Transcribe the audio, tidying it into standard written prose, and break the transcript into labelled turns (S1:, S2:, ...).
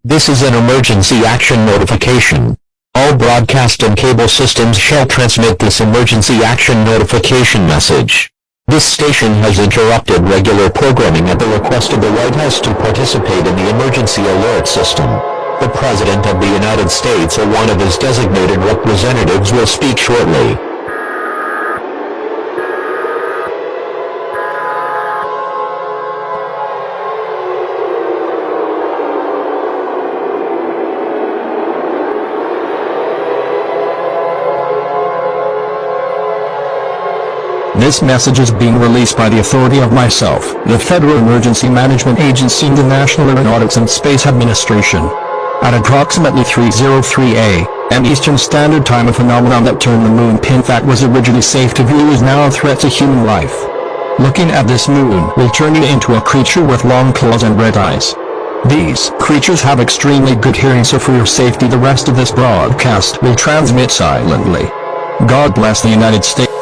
S1: This is an emergency action notification. All broadcast and cable systems shall transmit this emergency action notification message. This station has interrupted regular programming at the request of the White House to participate in the emergency alert system. The President of the United States or one of his designated representatives will speak shortly.
S2: This message is being released by the authority of myself, the Federal Emergency Management Agency and the National Aeronautics and Space Administration. At approximately 3:03 a.m. Eastern Standard Time, a phenomenon that turned the moon pin that was originally safe to view is now a threat to human life. Looking at this moon will turn you into a creature with long claws and red eyes. These creatures have extremely good hearing, so for your safety the rest of this broadcast will transmit silently. God bless the United States.